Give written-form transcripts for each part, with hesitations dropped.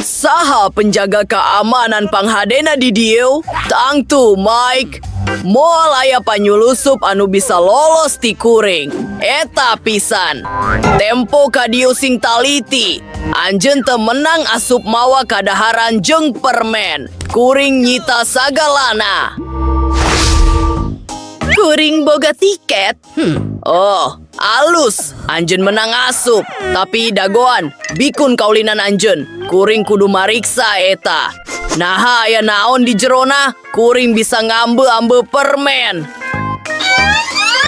Saha penjaga keamanan panghadena di dieu? Tangtu, Mike. Moal aya panyulusup anu bisa lolos ti kuring. Eta pisan. Tempo ka dieu sing taliti. Anjeun teu menang asup mawa kadaharan jeung permen. Kuring nyita sagalana. Kuring boga tiket? Oh, alus. Anjeun menang asup. Tapi dagoan, bikun kaulinan anjeun. Kuring kudu mariksa eta. Naha aya naon di jerona? Kuring bisa ngambe-ambe permen.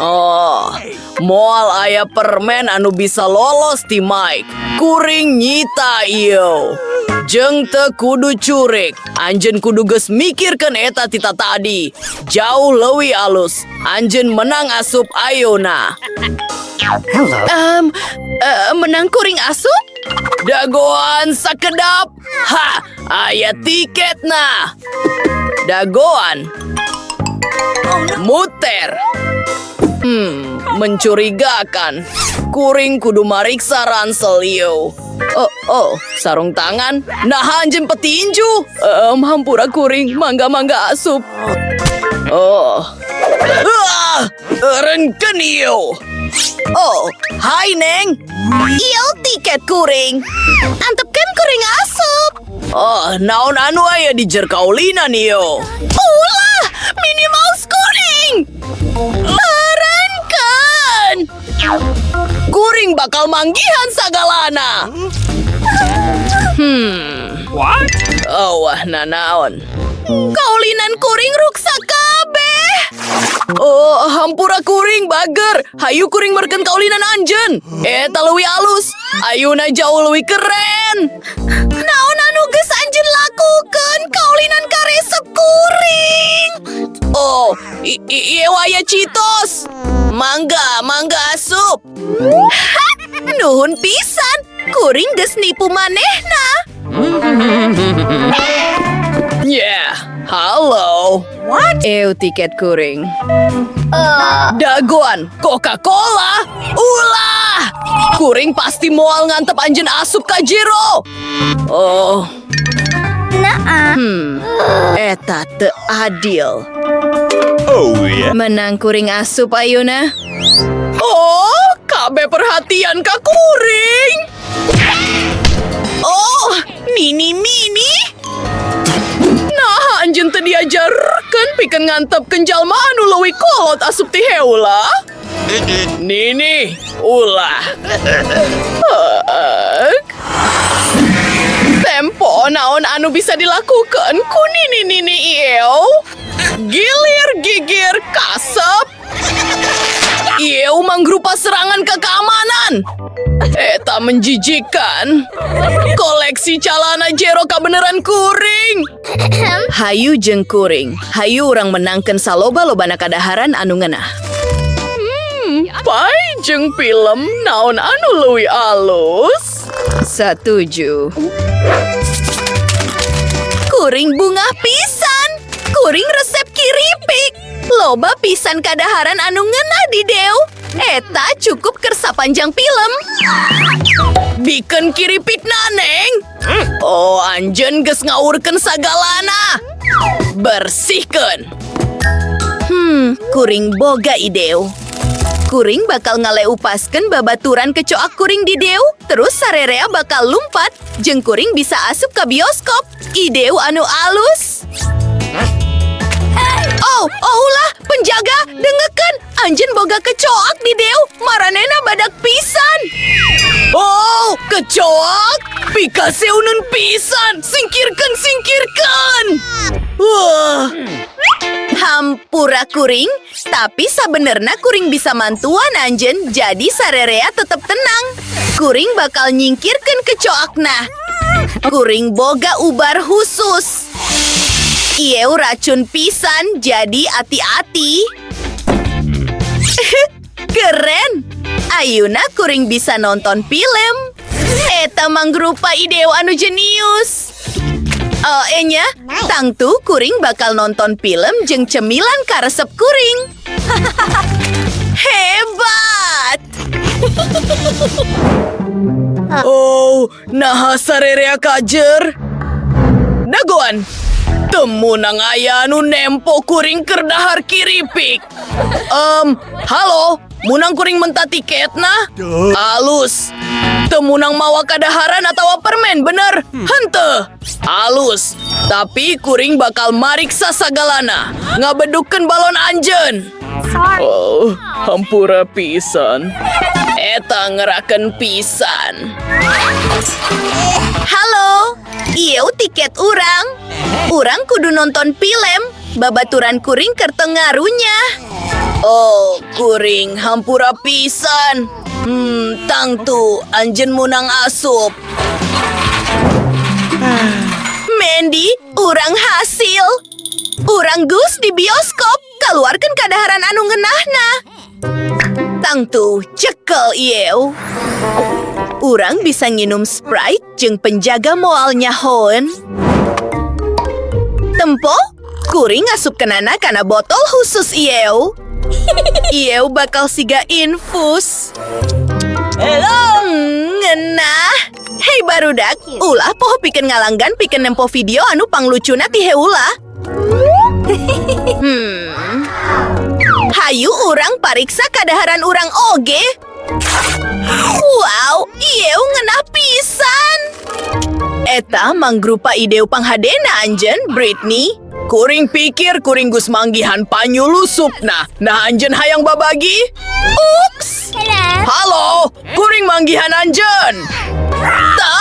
Oh, moal aya permen anu bisa lolos ti Mike. Kuring nyita iyo. Jeung teu kudu curik. Anjeun kudu geus mikirkeun eta tita tadi. Jauh leuwih alus. Anjeun menang asup ayeuna. Menang kuring asup? Dagoan sakedap. Ha, aya tiketna. Dagoan. Muter. Mencurigakan. Kuring kudu mariksa ransel ieu. Oh, sarung tangan. Nah, anjeun petinju. Hampura kuring, mangga-mangga asup. Oh. Renken ieu. Oh, hai Neng. Iyo tiket kuring. Antepkeun kuring asup. Oh, naon anu aya di jer kaulinan ieu? Ulah, Minnie Mouse kuring. Renken. Kuring bakal manggihan sagalana. What? Oh, wah nanaon. Kaulinan kuring ruksak kabeh. Oh, hampura kuring bager. Hayu kuring merken kaulinan anjeun. Eta leuwih alus. Ayuna jauh leuwih keren. Naon anu geus anjeun lakukeun kaulinan karesep kuring? Oh, ieu aya Citos. Mangga asup. Nuhun pisan. Kuring geus nipu manehna. Yeah, halo. What? Tiket kuring. Dagoan, Coca-Cola. Ulah. Kuring pasti moal ngantep anjeun asup ka jero. Oh. Eta teu adil. Oh yeah. Menang kuring asup ayeuna. Oh, kabeh perhatian ka kuring. Oh, Mini. Nah, anjeun teu diajarkeun pikeun ngantepkeun jalma anu leuwih kolot asup ti heula. Nini, ulah. Tempo naon anu bisa dilakukan ku Nini ieu? Gilir gigir kasep. Ieu manggrupa serangan ke keamanan. Eta menjijikan. Koleksi calana jero kabeneran kuring. Hayu jeung kuring. Hayu urang menangkeun saloba-lobana kadaharan anu ngeunah. Pai jeung film naon anu leuwih alus? Satuju. Kuring bunga pisan. Kuring resep kiripik. Loba pisan kadaharan anu ngeunah di deu. Eta cukup kersa panjang film. Bikeun kiripikna, Neng. Oh, anjeun geus ngaurkeun sagalana. Bersihkeun. Kuring boga ideu. Kuring bakal ngaleupaskeun babaturan kecoak kuring di deu. Terus sarerea bakal lumpat. Jeung kuring bisa asup ke bioskop. Ideu anu alus. Oh, ulah, penjaga, dengekeun. Anjeun boga kecoak di deu. Maranena badak pisan. Oh, kecoak. Pikaseuneun pisan. Singkirkeun. Wah. Hampura kuring, tapi sabenerna kuring bisa mantuan anjeun. Jadi sarerea tetep tenang. Kuring bakal nyingkirkeun kecoakna. Kuring boga ubar khusus. Ieu racun pisan, jadi hati-hati. Keren. Ayeuna kuring bisa nonton film. Eta manggrupa ideu anu jenius. Enya, tangtu kuring bakal nonton film jeung cemilan karesep kuring. Hebat. Oh, naha sarerea kajer. Dagoan! Temu nang aya anu nempo kuring keur dahar kiripik. Halo, munang kuring menta tiketna? Alus. Temu nang mawa kadaharan atau permen, bener? Henteu. Alus. Tapi kuring bakal mariksa sagalana. Ngabedukeun balon anjeun. Oh, hampura pisan. Eta ngerakeun pisan. Halo, ieu tiket urang. Urang kudu nonton film. Babaturan kuring keur teu ngarunya. Oh, kuring hampura pisan. Tangtu anjeun munang asup. Mandy, urang hasil. Urang geus di bioskop. Kaluarkeun kadaharan anu ngeunahna. Tangtu cekel ieu. Urang bisa nginum Sprite jeung penjaga moalnya Hoen. Tempo, kuring ngasupkeunana kana botol khusus ieu. Ieu bakal siga infus. Ngeunah. Hei barudak, ulah poho pikeun ngalanggan pikeun nempo video anu panglucuna ti heula. Hayu urang pariksa kadaharan urang oge. Wow, ieu ngeunah pisan. Eta manggrupa ideu panghadena anjeun, Britney. Kuring pikir kuring gus manggihan panyulusupna. Nah anjeun hayang babagi? Uks. Halo, kuring manggihan anjeun. Ta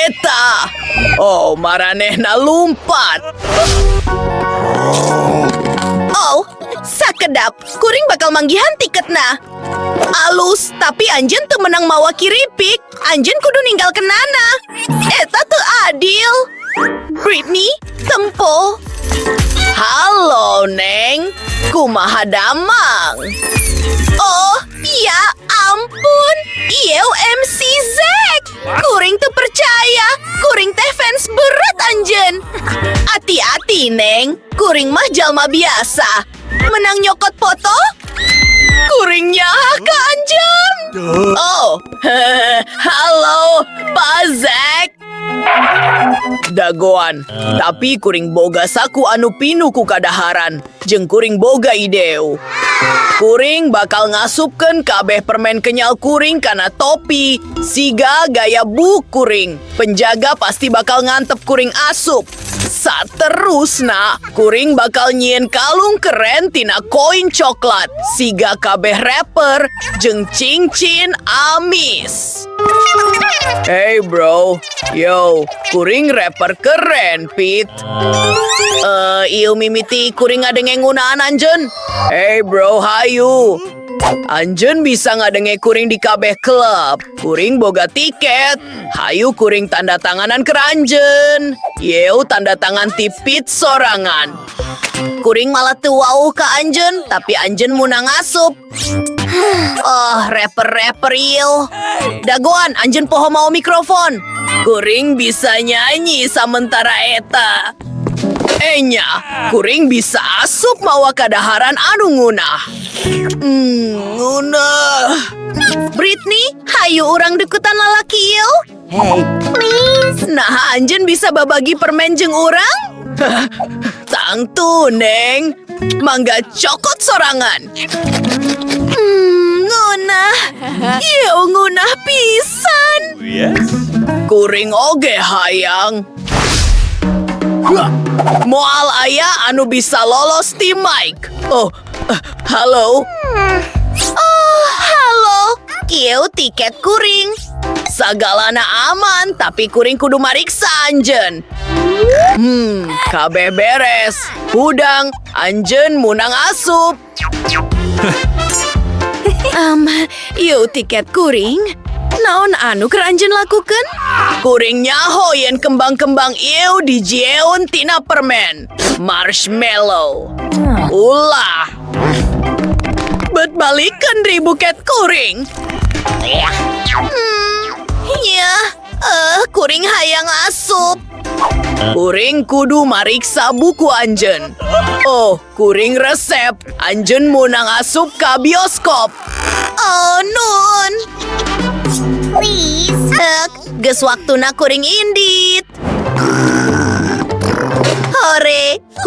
eta. Oh, maranehna lumpat. Oh, sakedap. Kuring bakal manggihan tiketna. Alus, tapi anjeun teu menang mawa kiripik. Anjeun kudu ninggalkeunana. Eta teu adil. Britney, tempo. Halo, Neng. Kumaha damang? Oh, ya ampun. Ieu MC Zack. Kuring teu percaya. Kuring teh fans berat anjeun. Hati-hati, Neng. Kuring mah jalma biasa. Menang nyokot foto? Kuringnya ka anjeun. Oh, halo, Pak Zack. Dagoan, tapi kuring boga saku anu pinu ku kadaharan, jeung kuring boga ideu. Kuring bakal ngasupkeun kabeh permen kenyal kuring kana topi, siga gaya buk kuring. Penjaga pasti bakal ngantep kuring asup. Saterusna, kuring bakal nyieun kalung keren tina koin coklat, siga kabeh rapper jeung cincin amis. Hey bro, yo, kuring rapper keren, Pete. Ieu mimiti kuring ngadenge ngunaan anjeun. Hey bro, hayu. Anjeun bisa ngadenge kuring di kabeh klub. Kuring boga tiket. Hayu kuring tanda tanganan ke anjeun. Yeu tanda tangan ti Pete sorangan. Kuring malah teu wauh ka anjeun, tapi anjeun munang asup. Oh, rapper-rapper ieu. Dagoan, anjeun poho mau mikrofon. Kuring bisa nyanyi samentara eta. Enya, kuring bisa asup mawa kadaharan anu ngunah. Ngunah. Britney, hayu urang dekutan lalaki ieu. Hey, please. Nah, anjeun bisa babagi permen jeung urang? Tangtu, Neng. Mangga cokot sorangan. Ngunah. Ieu ngunah pisan. Yes. Kuring oge hayang. Moal aya anu bisa lolos ti mic. Oh, halo. Oh, halo. Ieu tiket kuring. Sagalana aman, tapi kuring kudu mariksa anjeun. Kabeh beres. Hudang, anjeun munang asup. Ieu tiket kuring. Naon anu keur anjeun lakukeun? Kuring nyaho yen kembang-kembang ieu dijieun tina permen. Marshmallow. Ulah. Bet balikeun deui buket kuring. Kuring hayang asup. Kuring kudu mariksa buku anjeun. Oh, kuring resep. Anjeun munang asup ka bioskop. Oh, nun. Please. Geus waktuna kuring indit.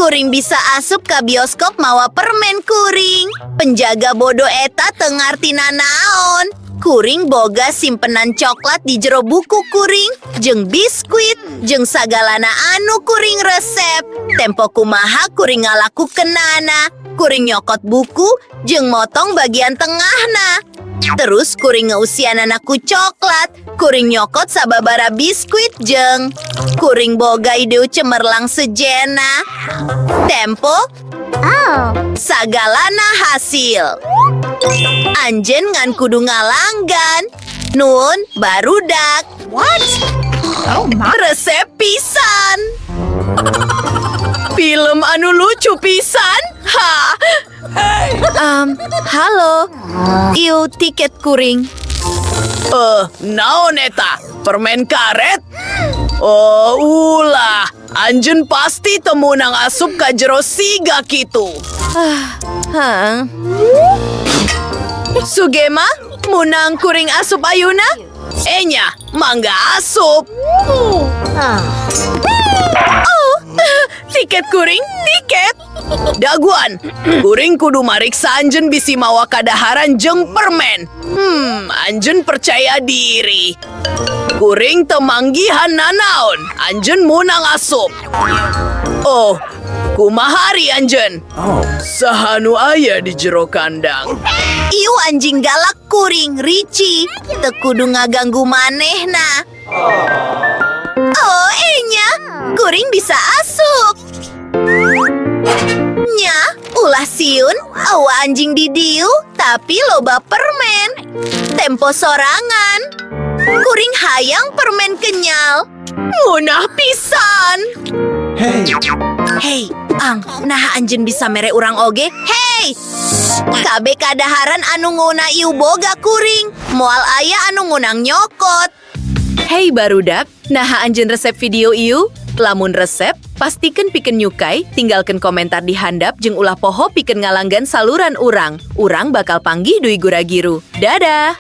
Kuring bisa asup ke bioskop mawa permen kuring. Penjaga bodoh eta teu ngartina naon. Kuring boga simpenan coklat di jero buku kuring, jeung biskuit, jeung sagalana anu kuring resep. Tempo kumaha kuring ngalakukeunana. Kuring nyokot buku, jeung motong bagian tengahna. Terus kuring ngeusianana ku coklat. Kuring nyokot sababara biskuit jeung kuring boga ide cemerlang sejena. Tempo sagalana hasil. Anjen ngan kudu ngalanggan. Nun barudak. What? Oh my. Resep pisan. Film anu lucu pisan? Ha! Halo. Ieu tiket kuring. Naon eta? Permen karet? Oh, ulah. Anjeun pasti temunang asup ka jero siga kitu. Hah? Sugema, munang kuring asup ayuna? Enya, mangga asup. Oh, tiket kuring, tiket. Daguan, kuring kudu mariksa anjeun bisi mawa kadaharan jeung permen. Anjeun percaya diri. Kuring temanggihan nanaon, anjeun munang asup. Oh, kumahari anjeun? Sahanu aya di jero kandang. Iu anjing galak kuring, Ricci. Teu kudu ngaganggu manehna. Oh, enya. Kuring bisa asup. Nya, ulah siun. Awa anjing di diu, tapi loba permen. Tempo sorangan. Kuring hayang permen kenyal. Munah pisan. Hei, Ang, nah anjeun bisa mere urang oge? Hei! Kabe kadaharan anu nguna iu boga kuring. Moal aya anu ngunang nyokot. Hey barudak, nah anjeun resep video ieu? Lamun resep, pastikan pikeun nyukai, tinggalkan komentar di handap jeung ulah poho pikeun ngalanggan saluran urang. Urang bakal panggih Dwi Guragiru. Dadah!